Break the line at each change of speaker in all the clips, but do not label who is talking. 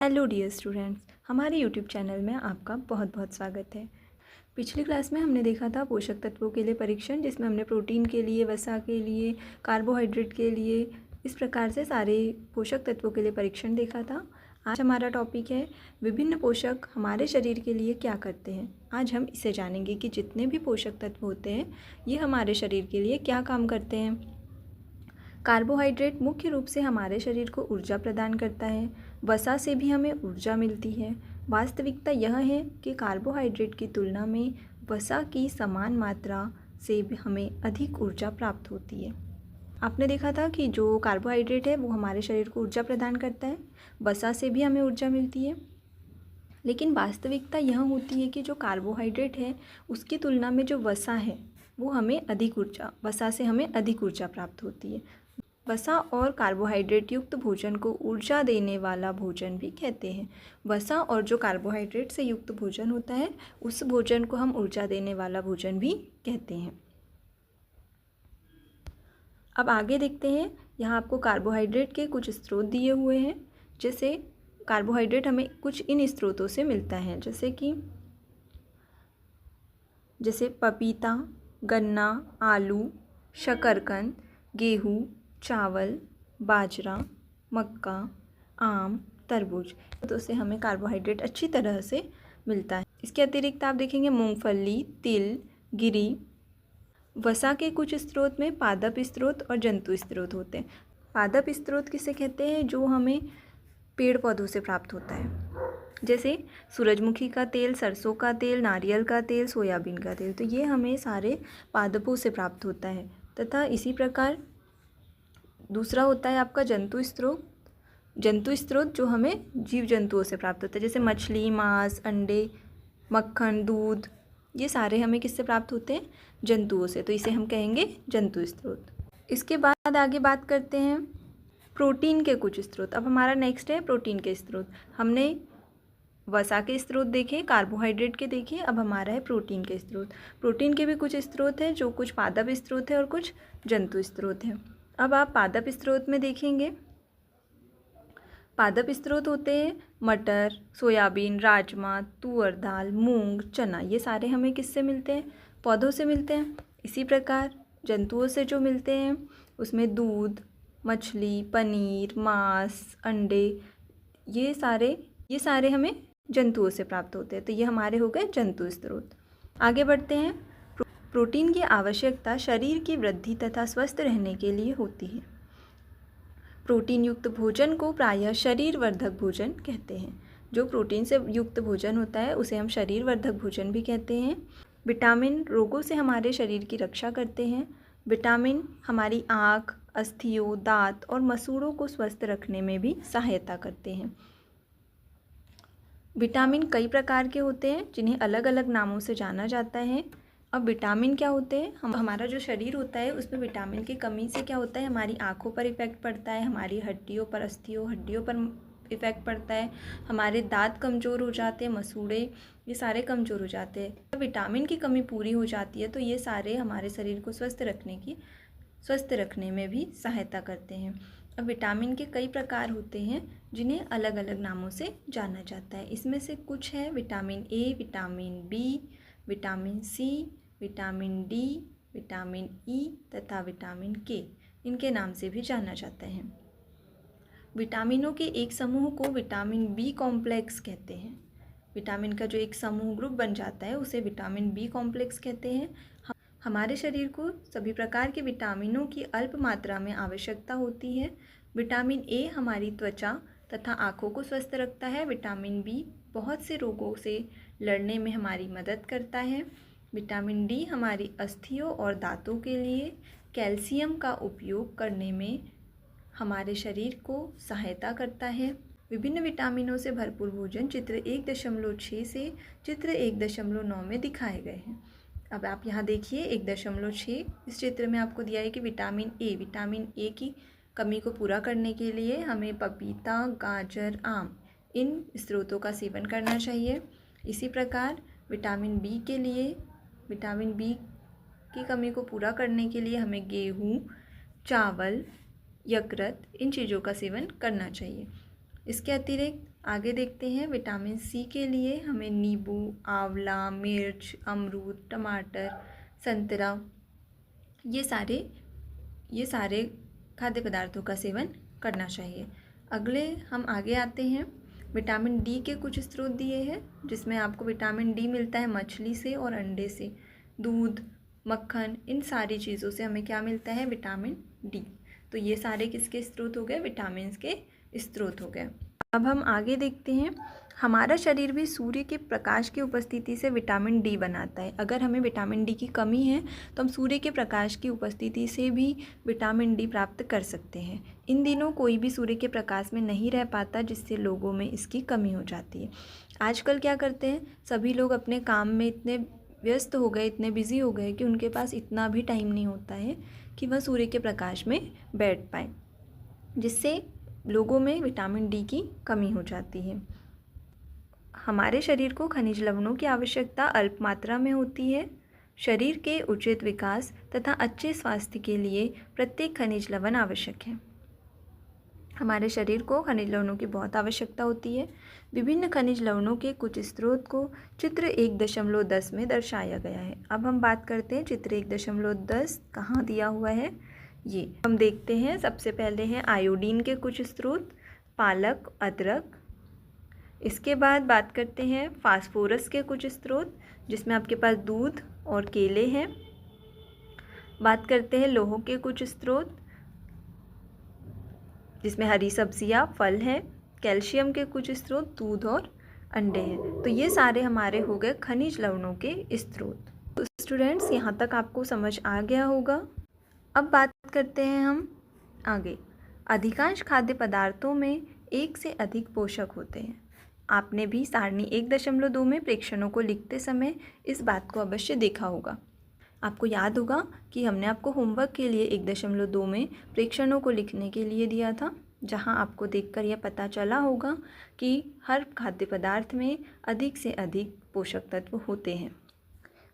Hello dear students, हमारे YouTube channel में आपका बहुत बहुत स्वागत है। पिछली क्लास में हमने देखा था पोषक तत्वों के लिए परीक्षण, जिसमें हमने प्रोटीन के लिए, वसा के लिए, कार्बोहाइड्रेट के लिए, इस प्रकार से सारे पोषक तत्वों के लिए परीक्षण देखा था। आज हमारा टॉपिक है विभिन्न पोषक हमारे शरीर के लिए क्या करते हैं। आज हम इसे जानेंगे कि जितने भी पोषक तत्व होते हैं ये हमारे शरीर के लिए क्या काम करते हैं। कार्बोहाइड्रेट मुख्य रूप से हमारे शरीर को ऊर्जा प्रदान करता है। वसा से भी हमें ऊर्जा मिलती है। वास्तविकता यह है कि कार्बोहाइड्रेट की तुलना में वसा की समान मात्रा से भी हमें अधिक ऊर्जा प्राप्त होती है। आपने देखा था कि जो कार्बोहाइड्रेट है वो हमारे शरीर को ऊर्जा प्रदान करता है, वसा से भी हमें ऊर्जा मिलती है। लेकिन वास्तविकता यह होती है कि जो कार्बोहाइड्रेट है उसकी तुलना में जो वसा है वो हमें अधिक ऊर्जा, वसा से हमें अधिक ऊर्जा प्राप्त होती है। वसा और कार्बोहाइड्रेट युक्त भोजन को ऊर्जा देने वाला भोजन भी कहते हैं। वसा और जो कार्बोहाइड्रेट से युक्त भोजन होता है उस भोजन को हम ऊर्जा देने वाला भोजन भी कहते हैं। अब आगे देखते हैं, यहाँ आपको कार्बोहाइड्रेट के कुछ स्रोत दिए हुए हैं। जैसे कार्बोहाइड्रेट हमें कुछ इन स्रोतों से मिलता है, जैसे पपीता, गन्ना, आलू, शकरकंद, गेहूँ, चावल, बाजरा, मक्का, आम, तरबूज, तो से हमें कार्बोहाइड्रेट अच्छी तरह से मिलता है। इसके अतिरिक्त आप देखेंगे मूंगफली, तिल, गिरी। वसा के कुछ स्रोत में पादप स्रोत और जंतु स्रोत होते हैं। पादप स्रोत किसे कहते हैं? जो हमें पेड़ पौधों से प्राप्त होता है, जैसे सूरजमुखी का तेल, सरसों का तेल, नारियल का तेल, सोयाबीन का तेल। तो ये हमें सारे पादपों से प्राप्त होता है। तथा इसी प्रकार दूसरा होता है आपका जंतु स्रोत। जंतु स्रोत जो हमें जीव जंतुओं से प्राप्त होता है, जैसे मछली, मांस, अंडे, मक्खन, दूध, ये सारे हमें किससे प्राप्त होते हैं? जंतुओं से। तो इसे हम कहेंगे जंतु स्रोत। इसके बाद आगे बात करते हैं प्रोटीन के कुछ स्रोत। अब हमारा नेक्स्ट है प्रोटीन के स्रोत। हमने वसा के स्रोत देखे, कार्बोहाइड्रेट के देखे, अब हमारा है प्रोटीन के स्रोत। प्रोटीन के भी कुछ स्रोत हैं, जो कुछ पादप स्रोत है और कुछ जंतु स्रोत हैं। अब आप पादप स्रोत में देखेंगे, पादप स्रोत होते हैं मटर, सोयाबीन, राजमा, तुअर दाल, मूंग, चना। ये सारे हमें किससे मिलते हैं? पौधों से मिलते हैं। इसी प्रकार जंतुओं से जो मिलते हैं उसमें दूध, मछली, पनीर, मांस, अंडे, ये सारे हमें जंतुओं से प्राप्त होते हैं। तो ये हमारे हो गए जंतु स्रोत। आगे बढ़ते हैं। प्रोटीन की आवश्यकता शरीर की वृद्धि तथा स्वस्थ रहने के लिए होती है। प्रोटीन युक्त भोजन को प्रायः शरीर वर्धक भोजन कहते हैं। जो प्रोटीन से युक्त भोजन होता है उसे हम शरीर वर्धक भोजन भी कहते हैं। विटामिन रोगों से हमारे शरीर की रक्षा करते हैं। विटामिन हमारी आँख, अस्थियों, दांत और मसूड़ों को स्वस्थ रखने में भी सहायता करते हैं। विटामिन कई प्रकार के होते हैं जिन्हें अलग अलग नामों से जाना जाता है। अब विटामिन क्या होते हैं? हमारा जो शरीर होता है उसमें विटामिन की कमी से क्या होता है? हमारी आँखों पर इफ़ेक्ट पड़ता है, हमारी हड्डियों पर, हड्डियों पर इफ़ेक्ट पड़ता है, हमारे दांत कमज़ोर हो जाते हैं, मसूड़े, ये सारे कमज़ोर हो जाते हैं। जब विटामिन की कमी पूरी हो जाती है तो ये सारे हमारे शरीर को स्वस्थ रखने में भी सहायता करते हैं। अब विटामिन के कई प्रकार होते हैं जिन्हें अलग अलग नामों से जाना जाता है। इसमें से कुछ है vitamin A, vitamin B, vitamin C, vitamin D, vitamin E तथा विटामिन के, इनके नाम से भी जाना जाता है। विटामिनों के एक समूह को विटामिन बी कॉम्प्लेक्स कहते हैं। विटामिन का जो एक समूह ग्रुप बन जाता है उसे विटामिन बी कॉम्प्लेक्स कहते हैं। हमारे शरीर को सभी प्रकार के विटामिनों की अल्प मात्रा में आवश्यकता होती है। विटामिन ए हमारी त्वचा तथा आँखों को स्वस्थ रखता है। विटामिन बी बहुत से रोगों से लड़ने में हमारी मदद करता है। विटामिन डी हमारी अस्थियों और दांतों के लिए कैल्शियम का उपयोग करने में हमारे शरीर को सहायता करता है। विभिन्न विटामिनों से भरपूर भोजन चित्र 1.6 से चित्र 1.9 में दिखाए गए हैं। अब आप यहाँ देखिए 1.6, इस चित्र में आपको दिया है कि विटामिन ए की कमी को पूरा करने के लिए हमें पपीता, गाजर, आम, इन स्रोतों का सेवन करना चाहिए। इसी प्रकार विटामिन बी की कमी को पूरा करने के लिए हमें गेहूँ, चावल, यकृत, इन चीज़ों का सेवन करना चाहिए। इसके अतिरिक्त आगे देखते हैं विटामिन सी के लिए हमें नींबू, आंवला, मिर्च, अमरूद, टमाटर, संतरा ये सारे खाद्य पदार्थों का सेवन करना चाहिए। अगले हम आगे आते हैं, विटामिन डी के कुछ स्रोत दिए हैं जिसमें आपको विटामिन डी मिलता है मछली से और अंडे से, दूध, मक्खन, इन सारी चीज़ों से हमें क्या मिलता है, विटामिन डी। तो ये सारे किसके स्रोत हो गए, विटामिन के स्रोत हो गए। अब हम आगे देखते हैं, हमारा शरीर भी सूर्य के प्रकाश की उपस्थिति से विटामिन डी बनाता है। अगर हमें विटामिन डी की कमी है तो हम सूर्य के प्रकाश की उपस्थिति से भी विटामिन डी प्राप्त कर सकते हैं। इन दिनों कोई भी सूर्य के प्रकाश में नहीं रह पाता, जिससे लोगों में इसकी कमी हो जाती है। आजकल क्या करते हैं, सभी लोग अपने काम में इतने व्यस्त हो गए, इतने बिजी हो गए कि उनके पास इतना भी टाइम नहीं होता है कि वह सूर्य के प्रकाश में बैठ पाए, जिससे लोगों में विटामिन डी की कमी हो जाती है। हमारे शरीर को खनिज लवणों की आवश्यकता अल्प मात्रा में होती है। शरीर के उचित विकास तथा अच्छे स्वास्थ्य के लिए प्रत्येक खनिज लवण आवश्यक है। हमारे शरीर को खनिज लवणों की बहुत आवश्यकता होती है। विभिन्न खनिज लवणों के कुछ स्रोत को चित्र 1.10 में दर्शाया गया है। अब हम बात करते हैं चित्र 1.10 कहाँ दिया हुआ है। ये हम देखते हैं, सबसे पहले हैं आयोडीन के कुछ स्रोत, पालक, अदरक। इसके बाद बात करते हैं फास्फोरस के कुछ स्रोत, जिसमें आपके पास दूध और केले हैं। बात करते हैं लोह के कुछ स्रोत, जिसमें हरी सब्जियां, फल हैं। कैल्शियम के कुछ स्रोत, दूध और अंडे हैं। तो ये सारे हमारे हो गए खनिज लवणों के स्रोत। तो स्टूडेंट्स, यहाँ तक आपको समझ आ गया होगा। अब बात करते हैं हम आगे। अधिकांश खाद्य पदार्थों में एक से अधिक पोषक होते हैं। आपने भी सारणी 1.2 में प्रेक्षणों को लिखते समय इस बात को अवश्य देखा होगा। आपको याद होगा कि हमने आपको होमवर्क के लिए 1.2 में प्रेक्षणों को लिखने के लिए दिया था, जहां आपको देखकर यह पता चला होगा कि हर खाद्य पदार्थ में अधिक से अधिक पोषक तत्व होते हैं।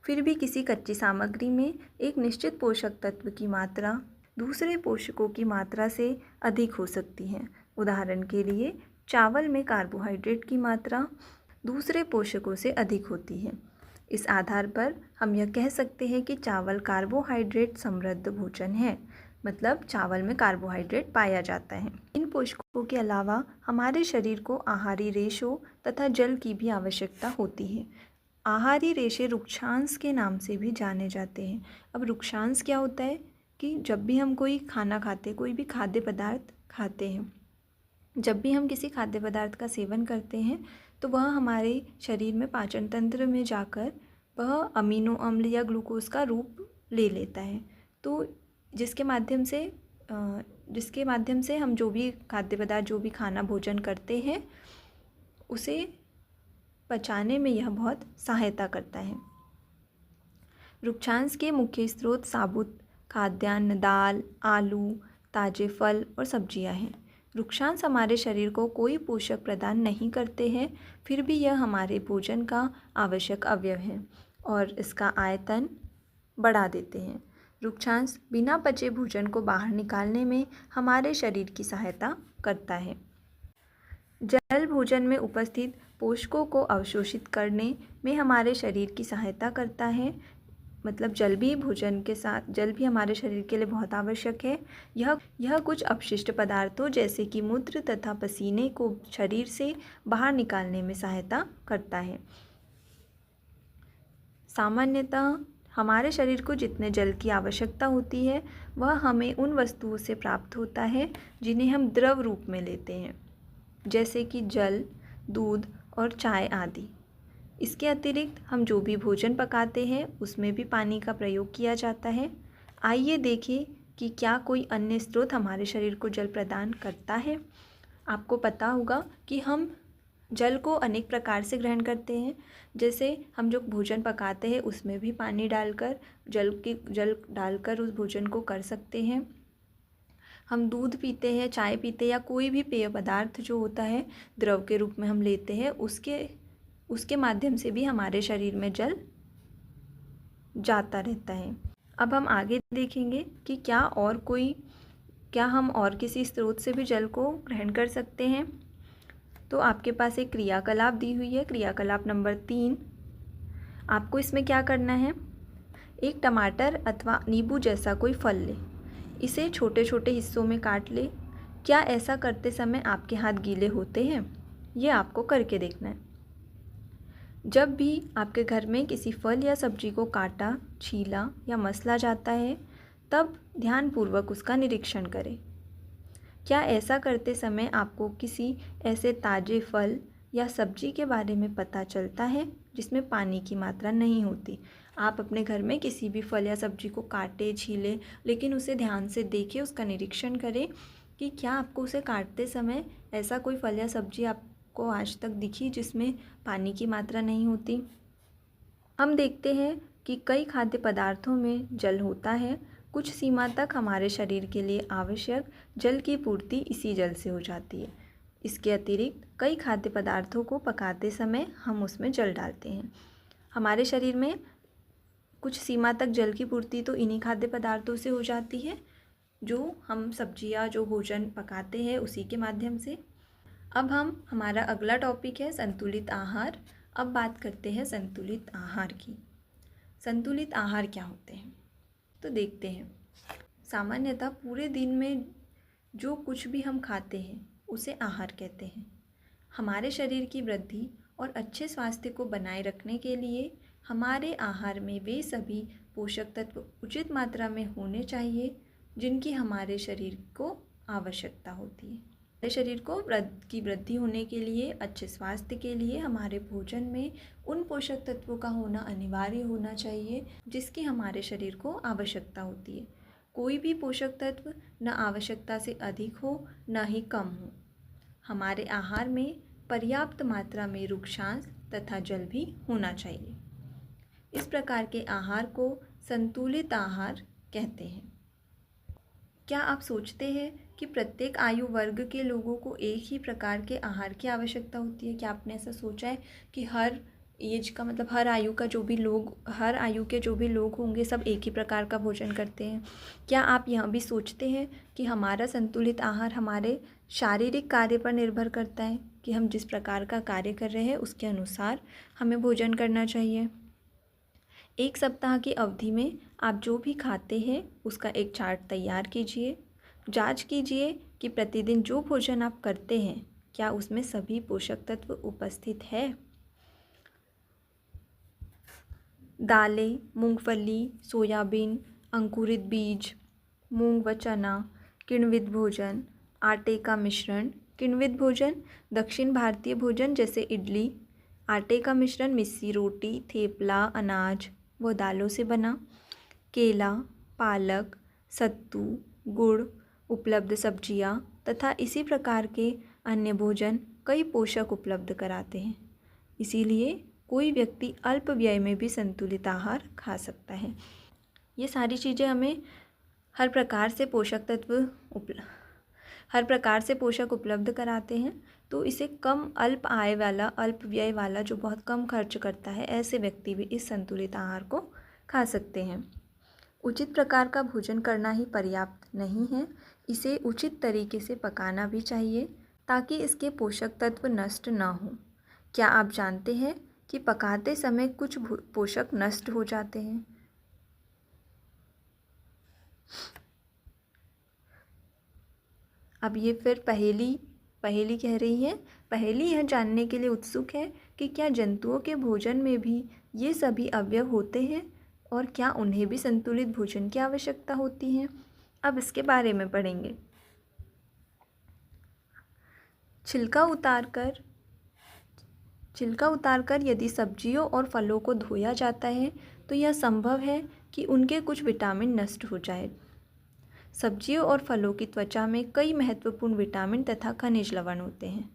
फिर भी किसी कच्ची सामग्री में एक निश्चित पोषक तत्व की मात्रा दूसरे पोषकों की मात्रा से अधिक हो सकती है। उदाहरण के लिए चावल में कार्बोहाइड्रेट की मात्रा दूसरे पोषकों से अधिक होती है। इस आधार पर हम यह कह सकते हैं कि चावल कार्बोहाइड्रेट समृद्ध भोजन है, मतलब चावल में कार्बोहाइड्रेट पाया जाता है। इन पोषकों के अलावा हमारे शरीर को आहारी रेशों तथा जल की भी आवश्यकता होती है। आहारी रेशे रुक्षांश के नाम से भी जाने जाते हैं। अब रुक्षांश क्या होता है कि जब भी हम कोई खाना खाते, कोई भी खाद्य पदार्थ खाते हैं, जब भी हम किसी खाद्य पदार्थ का सेवन करते हैं तो वह हमारे शरीर में पाचन तंत्र में जाकर वह अमीनो अम्ल या ग्लूकोज का रूप ले लेता है। तो जिसके माध्यम से हम जो भी खाद्य पदार्थ, जो भी खाना भोजन करते हैं, उसे पचाने में यह बहुत सहायता करता है। रुक्षांश के मुख्य स्रोत साबुत खाद्यान्न, दाल, आलू, ताजे फल और सब्जियां हैं। रुक्षांश हमारे शरीर को कोई पोषक प्रदान नहीं करते हैं, फिर भी यह हमारे भोजन का आवश्यक अवयव है और इसका आयतन बढ़ा देते हैं। रुक्षांश बिना पचे भोजन को बाहर निकालने में हमारे शरीर की सहायता करता है। जल भोजन में उपस्थित पोषकों को अवशोषित करने में हमारे शरीर की सहायता करता है। मतलब जल भी हमारे शरीर के लिए बहुत आवश्यक है। यह कुछ अपशिष्ट पदार्थों जैसे कि मूत्र तथा पसीने को शरीर से बाहर निकालने में सहायता करता है। सामान्यतः हमारे शरीर को जितने जल की आवश्यकता होती है वह हमें उन वस्तुओं से प्राप्त होता है जिन्हें हम द्रव रूप में लेते हैं, जैसे कि जल, दूध और चाय आदि। इसके अतिरिक्त हम जो भी भोजन पकाते हैं उसमें भी पानी का प्रयोग किया जाता है। आइए देखें कि क्या कोई अन्य स्रोत हमारे शरीर को जल प्रदान करता है। आपको पता होगा कि हम जल को अनेक प्रकार से ग्रहण करते हैं। जैसे हम जो भोजन पकाते हैं उसमें भी पानी डालकर जल डालकर उस भोजन को कर सकते हैं। हम दूध पीते हैं, चाय पीते हैं या कोई भी पेय पदार्थ जो होता है द्रव के रूप में हम लेते हैं, उसके माध्यम से भी हमारे शरीर में जल जाता रहता है। अब हम आगे देखेंगे कि क्या हम और किसी स्रोत से भी जल को ग्रहण कर सकते हैं। तो आपके पास एक क्रियाकलाप दी हुई है, क्रियाकलाप नंबर 3। आपको इसमें क्या करना है, एक टमाटर अथवा नींबू जैसा कोई फल ले, इसे छोटे छोटे हिस्सों में काट ले। क्या ऐसा करते समय आपके हाथ गीले होते हैं? ये आपको करके देखना है। जब भी आपके घर में किसी फल या सब्जी को काटा, छीला या मसला जाता है, तब ध्यानपूर्वक उसका निरीक्षण करें। क्या ऐसा करते समय आपको किसी ऐसे ताज़े फल या सब्जी के बारे में पता चलता है जिसमें पानी की मात्रा नहीं होती? आप अपने घर में किसी भी फल या सब्जी को काटे, छीले, लेकिन उसे ध्यान से देखें, उसका निरीक्षण करें कि क्या आपको उसे काटते समय ऐसा कोई फल या सब्जी आपको आज तक दिखी जिसमें पानी की मात्रा नहीं होती। हम देखते हैं कि कई खाद्य पदार्थों में जल होता है। कुछ सीमा तक हमारे शरीर के लिए आवश्यक जल की पूर्ति इसी जल से हो जाती है। इसके अतिरिक्त कई खाद्य पदार्थों को पकाते समय हम उसमें जल डालते हैं। हमारे शरीर में कुछ सीमा तक जल की पूर्ति तो इन्हीं खाद्य पदार्थों से हो जाती है, जो हम सब्जियां, जो भोजन पकाते हैं उसी के माध्यम से। अब हमारा अगला टॉपिक है संतुलित आहार। अब बात करते हैं संतुलित आहार की। संतुलित आहार क्या होते हैं तो देखते हैं। सामान्यतः पूरे दिन में जो कुछ भी हम खाते हैं उसे आहार कहते हैं। हमारे शरीर की वृद्धि और अच्छे स्वास्थ्य को बनाए रखने के लिए हमारे आहार में वे सभी पोषक तत्व उचित मात्रा में होने चाहिए जिनकी हमारे शरीर को आवश्यकता होती है। हमारे शरीर को की वृद्धि होने के लिए, अच्छे स्वास्थ्य के लिए हमारे भोजन में उन पोषक तत्वों का होना अनिवार्य होना चाहिए जिसकी हमारे शरीर को आवश्यकता होती है। कोई भी पोषक तत्व न आवश्यकता से अधिक हो न ही कम हो। हमारे आहार में पर्याप्त मात्रा में रुक्षांश तथा जल भी होना चाहिए। इस प्रकार के आहार को संतुलित आहार कहते हैं। क्या आप सोचते हैं कि प्रत्येक आयु वर्ग के लोगों को एक ही प्रकार के आहार की आवश्यकता होती है? क्या आपने ऐसा सोचा है कि हर एज का मतलब हर आयु के जो भी लोग होंगे सब एक ही प्रकार का भोजन करते हैं? क्या आप यह भी सोचते हैं कि हमारा संतुलित आहार हमारे शारीरिक कार्य पर निर्भर करता है कि हम जिस प्रकार का कार्य कर रहे हैं उसके अनुसार हमें भोजन करना चाहिए? एक सप्ताह की अवधि में आप जो भी खाते हैं उसका एक चार्ट तैयार कीजिए। जांच कीजिए कि प्रतिदिन जो भोजन आप करते हैं क्या उसमें सभी पोषक तत्व उपस्थित है। दालें, मूंगफली, सोयाबीन, अंकुरित बीज, मूंग व चना, किण्वित भोजन, आटे का मिश्रण, किण्वित भोजन, दक्षिण भारतीय भोजन जैसे इडली, आटे का मिश्रण, मिस्सी रोटी, थेपला, अनाज व दालों से बना, केला, पालक, सत्तू, गुड़, उपलब्ध सब्जियां तथा इसी प्रकार के अन्य भोजन कई पोषक उपलब्ध कराते हैं। इसीलिए कोई व्यक्ति अल्प व्यय में भी संतुलित आहार खा सकता है। ये सारी चीज़ें हमें हर प्रकार से पोषक उपलब्ध कराते हैं। तो इसे कम अल्प आय वाला, अल्प व्यय वाला, जो बहुत कम खर्च करता है, ऐसे व्यक्ति भी इस संतुलित आहार को खा सकते हैं। उचित प्रकार का भोजन करना ही पर्याप्त नहीं है, इसे उचित तरीके से पकाना भी चाहिए ताकि इसके पोषक तत्व नष्ट न हों। क्या आप जानते हैं कि पकाते समय कुछ पोषक नष्ट हो जाते हैं? अब ये फिर पहेली कह रही है। पहेली यह जानने के लिए उत्सुक है कि क्या जंतुओं के भोजन में भी ये सभी अवयव होते हैं और क्या उन्हें भी संतुलित भोजन की आवश्यकता होती है? अब इसके बारे में पढ़ेंगे। छिलका उतारकर यदि सब्जियों और फलों को धोया जाता है तो यह संभव है कि उनके कुछ विटामिन नष्ट हो जाए। सब्जियों और फलों की त्वचा में कई महत्वपूर्ण विटामिन तथा खनिज लवण होते हैं।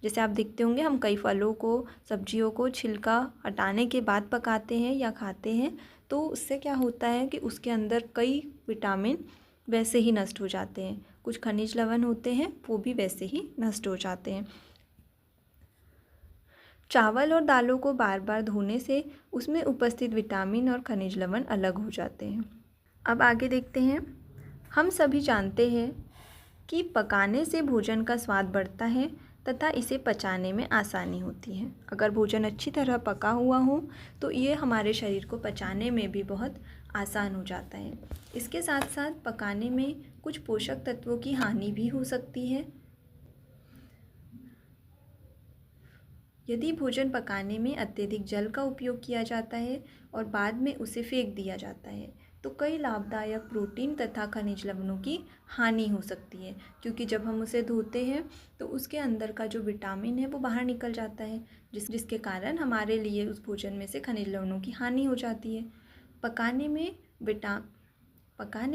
जैसे आप देखते होंगे, हम कई फलों को, सब्जियों को छिलका हटाने के बाद पकाते हैं या खाते हैं, तो उससे क्या होता है कि उसके अंदर कई विटामिन वैसे ही नष्ट हो जाते हैं। कुछ खनिज लवण होते हैं वो भी वैसे ही नष्ट हो जाते हैं। चावल और दालों को बार बार धोने से उसमें उपस्थित विटामिन और खनिज लवण अलग हो जाते हैं। अब आगे देखते हैं। हम सभी जानते हैं कि पकाने से भोजन का स्वाद बढ़ता है तथा इसे पचाने में आसानी होती है। अगर भोजन अच्छी तरह पका हुआ हो तो ये हमारे शरीर को पचाने में भी बहुत आसान हो जाता है। इसके साथ साथ पकाने में कुछ पोषक तत्वों की हानि भी हो सकती है। यदि भोजन पकाने में अत्यधिक जल का उपयोग किया जाता है और बाद में उसे फेंक दिया जाता है तो कई लाभदायक प्रोटीन तथा खनिज लवणों की हानि हो सकती है, क्योंकि जब हम उसे धोते हैं तो उसके अंदर का जो विटामिन है वो बाहर निकल जाता है, जिसके कारण हमारे लिए उस भोजन में से खनिज लवणों की हानि हो जाती है। पकाने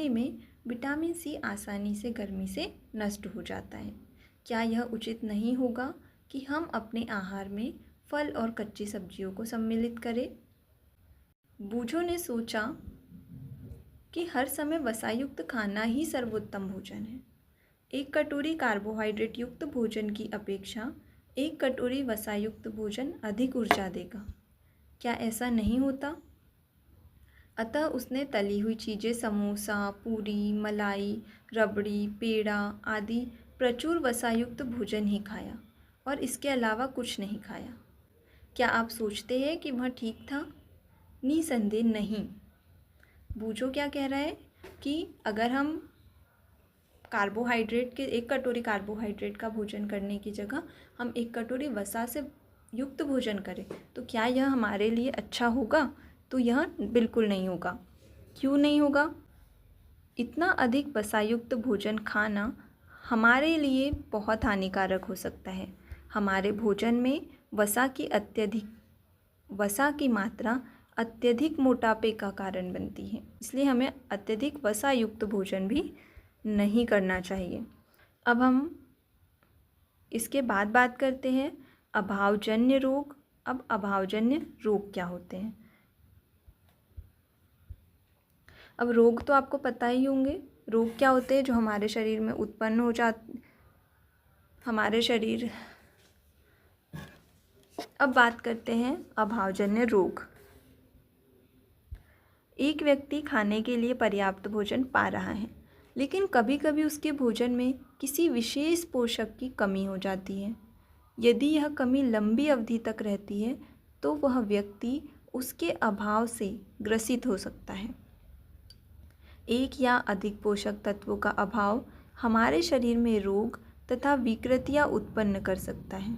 में विटामिन सी आसानी से गर्मी से नष्ट हो जाता है। क्या यह उचित नहीं होगा कि हम अपने आहार में फल और कच्ची सब्जियों को सम्मिलित करें? बूझों ने सोचा कि हर समय वसायुक्त खाना ही सर्वोत्तम भोजन है। एक कटोरी कार्बोहाइड्रेट युक्त भोजन की अपेक्षा एक कटोरी वसायुक्त भोजन अधिक ऊर्जा देगा। क्या ऐसा नहीं होता? अतः उसने तली हुई चीज़ें, समोसा, पूरी, मलाई, रबड़ी, पेड़ा आदि प्रचुर वसायुक्त भोजन ही खाया और इसके अलावा कुछ नहीं खाया। क्या आप सोचते हैं कि वह ठीक था? निसंदेह नहीं। बूझो क्या कह रहा है कि अगर हम एक कटोरी कार्बोहाइड्रेट का भोजन करने की जगह हम एक कटोरी वसा से युक्त भोजन करें तो क्या यह हमारे लिए अच्छा होगा? तो यह बिल्कुल नहीं होगा। क्यों नहीं होगा? इतना अधिक वसायुक्त भोजन खाना हमारे लिए बहुत हानिकारक हो सकता है। हमारे भोजन में वसा की मात्रा अत्यधिक मोटापे का कारण बनती है, इसलिए हमें अत्यधिक वसा युक्त भोजन भी नहीं करना चाहिए। अब हम इसके बाद बात करते हैं अभावजन्य रोग। अब अभावजन्य रोग क्या होते हैं? अब रोग तो आपको पता ही होंगे। रोग क्या होते हैं जो हमारे शरीर में उत्पन्न हो जाते। अब बात करते हैं अभावजन्य रोग। एक व्यक्ति खाने के लिए पर्याप्त भोजन पा रहा है, लेकिन कभी कभी उसके भोजन में किसी विशेष पोषक की कमी हो जाती है। यदि यह कमी लंबी अवधि तक रहती है तो वह व्यक्ति उसके अभाव से ग्रसित हो सकता है। एक या अधिक पोषक तत्वों का अभाव हमारे शरीर में रोग तथा विकृतियां उत्पन्न कर सकता है।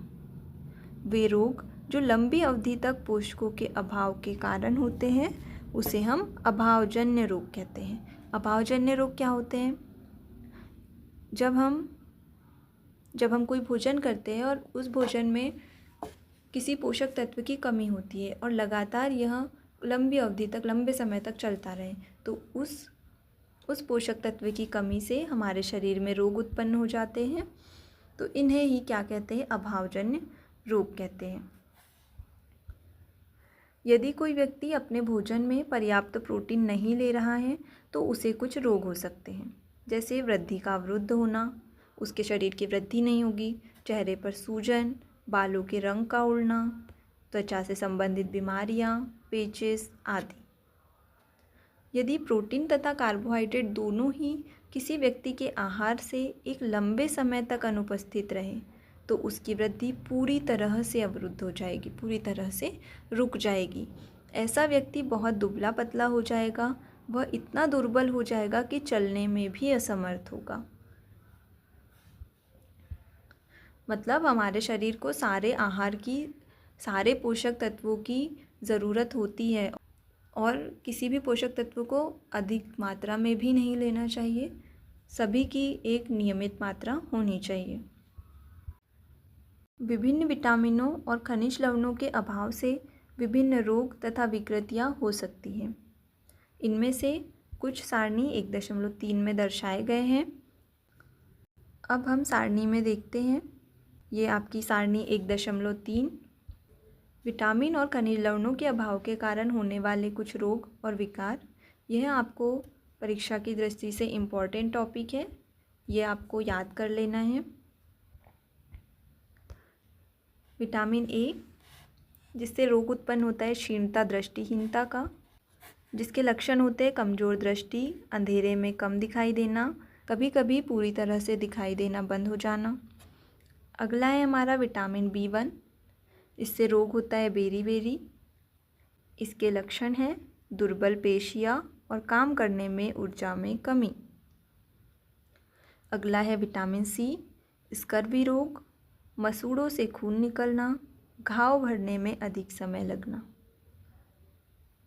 वे रोग जो लंबी अवधि तक पोषकों के अभाव के कारण होते हैं उसे हम अभावजन्य रोग कहते हैं। अभावजन्य रोग क्या होते हैं? जब हम कोई भोजन करते हैं और उस भोजन में किसी पोषक तत्व की कमी होती है और लगातार यह लंबे समय तक चलता रहे तो उस पोषक तत्व की कमी से हमारे शरीर में रोग उत्पन्न हो जाते हैं। तो इन्हें ही क्या कहते हैं? अभावजन्य रोग कहते हैं। यदि कोई व्यक्ति अपने भोजन में पर्याप्त प्रोटीन नहीं ले रहा है तो उसे कुछ रोग हो सकते हैं, जैसे वृद्धि का अवरुद्ध होना, उसके शरीर की वृद्धि नहीं होगी, चेहरे पर सूजन, बालों के रंग का उड़ना, त्वचा से संबंधित बीमारियां, पेचिश आदि। यदि प्रोटीन तथा कार्बोहाइड्रेट दोनों ही किसी व्यक्ति के आहार से एक लंबे समय तक अनुपस्थित रहे तो उसकी वृद्धि पूरी तरह से अवरुद्ध हो जाएगी, पूरी तरह से रुक जाएगी। ऐसा व्यक्ति बहुत दुबला पतला हो जाएगा, वह इतना दुर्बल हो जाएगा कि चलने में भी असमर्थ होगा। मतलब हमारे शरीर को सारे पोषक तत्वों की ज़रूरत होती है और किसी भी पोषक तत्व को अधिक मात्रा में भी नहीं लेना चाहिए, सभी की एक नियमित मात्रा होनी चाहिए। विभिन्न विटामिनों और खनिज लवणों के अभाव से विभिन्न रोग तथा विकृतियां हो सकती हैं। इनमें से कुछ सारणी 1.3 में दर्शाए गए हैं। अब हम सारणी में देखते हैं। ये आपकी सारणी 1.3 विटामिन और खनिज लवणों के अभाव के कारण होने वाले कुछ रोग और विकार। यह आपको परीक्षा की दृष्टि से इम्पॉर्टेंट टॉपिक है, ये आपको याद कर लेना है। विटामिन ए, जिससे रोग उत्पन्न होता है क्षीणता, दृष्टिहीनता का, जिसके लक्षण होते हैं कमज़ोर दृष्टि, अंधेरे में कम दिखाई देना, कभी कभी पूरी तरह से दिखाई देना बंद हो जाना। अगला है हमारा विटामिन B1। इससे रोग होता है बेरी। इसके लक्षण हैं दुर्बल पेशियाँ और काम करने में ऊर्जा में कमी। अगला है विटामिन C। स्कर्वी रोग, मसूड़ों से खून निकलना, घाव भरने में अधिक समय लगना।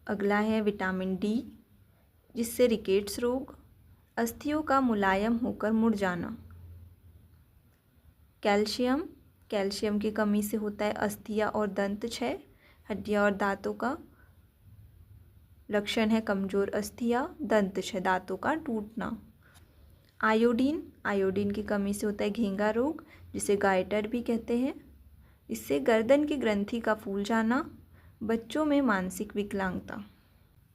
अगला है विटामिन D, जिससे रिकेट्स रोग, अस्थियों का मुलायम होकर मुड़ जाना। कैल्शियम की कमी से होता है अस्थियाँ और दंत क्षय, हड्डियाँ और दांतों का। लक्षण है कमजोर अस्थियाँ, दंत क्षय, दांतों का टूटना। आयोडीन की कमी से होता है घेंगा रोग, जिसे गाइटर भी कहते हैं। इससे गर्दन की ग्रंथि का फूल जाना, बच्चों में मानसिक विकलांगता।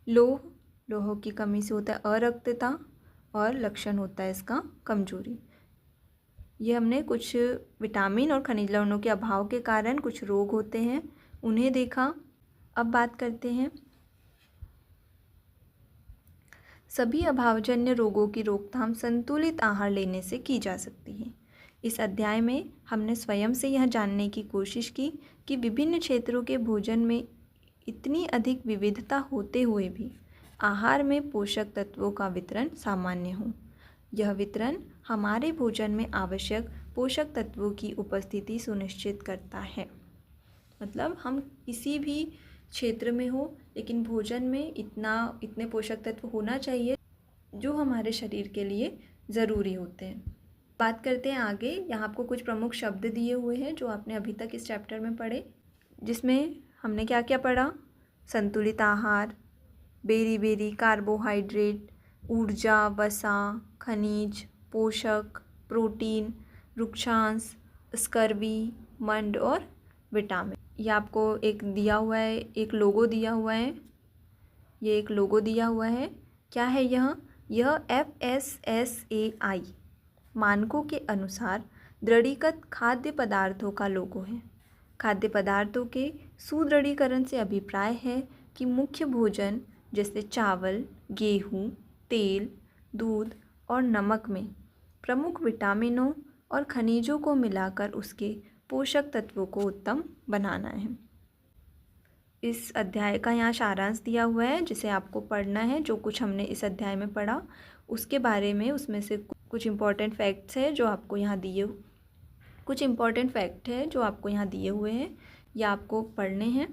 लोह की कमी से होता है अरक्तता और लक्षण होता है इसका कमजोरी। ये हमने कुछ विटामिन और खनिज लवणों के अभाव के कारण कुछ रोग होते हैं उन्हें देखा। अब बात करते हैं सभी अभावजन्य रोगों की रोकथाम संतुलित आहार लेने से की जा सकती है। इस अध्याय में हमने स्वयं से यह जानने की कोशिश की कि विभिन्न क्षेत्रों के भोजन में इतनी अधिक विविधता होते हुए भी आहार में पोषक तत्वों का वितरण सामान्य हो। यह वितरण हमारे भोजन में आवश्यक पोषक तत्वों की उपस्थिति सुनिश्चित करता है। मतलब हम किसी भी क्षेत्र में हो, लेकिन भोजन में इतने पोषक तत्व होना चाहिए जो हमारे शरीर के लिए ज़रूरी होते हैं। बात करते हैं आगे। यहाँ आपको कुछ प्रमुख शब्द दिए हुए हैं जो आपने अभी तक इस चैप्टर में पढ़े, जिसमें हमने क्या क्या पढ़ा। संतुलित आहार, बेरी, कार्बोहाइड्रेट, ऊर्जा, वसा, खनिज, पोषक, प्रोटीन, रुक्षांश, स्कर्वी, मंड और विटामिन। ये आपको एक दिया हुआ है, एक लोगो दिया हुआ है। ये एक लोगो दिया हुआ है। क्या है यह FSSAI मानकों के अनुसार दृढ़ीकृत खाद्य पदार्थों का लोगो है। खाद्य पदार्थों के सुदृढ़ीकरण से अभिप्राय है कि मुख्य भोजन जैसे चावल, गेहूँ, तेल, दूध और नमक में प्रमुख विटामिनों और खनिजों को मिलाकर उसके पोषक तत्वों को उत्तम बनाना है। इस अध्याय का यहाँ सारांश दिया हुआ है जिसे आपको पढ़ना है। जो कुछ हमने इस अध्याय में पढ़ा उसके बारे में, उसमें से कुछ इम्पॉर्टेंट फैक्ट्स हैं जो आपको यहाँ दिए हुए हैं, या आपको पढ़ने हैं।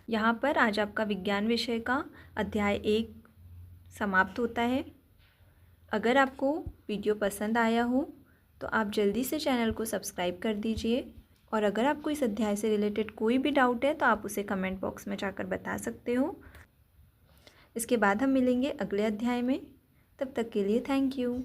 यहाँ पर आज आपका विज्ञान विषय का अध्याय 1 समाप्त होता है। अगर आपको वीडियो पसंद आया हो तो आप जल्दी से चैनल को सब्सक्राइब कर दीजिए, और अगर आपको इस अध्याय से रिलेटेड कोई भी डाउट है तो आप उसे कमेंट बॉक्स में जाकर बता सकते हो। इसके बाद हम मिलेंगे अगले अध्याय में। तब तक के लिए थैंक यू।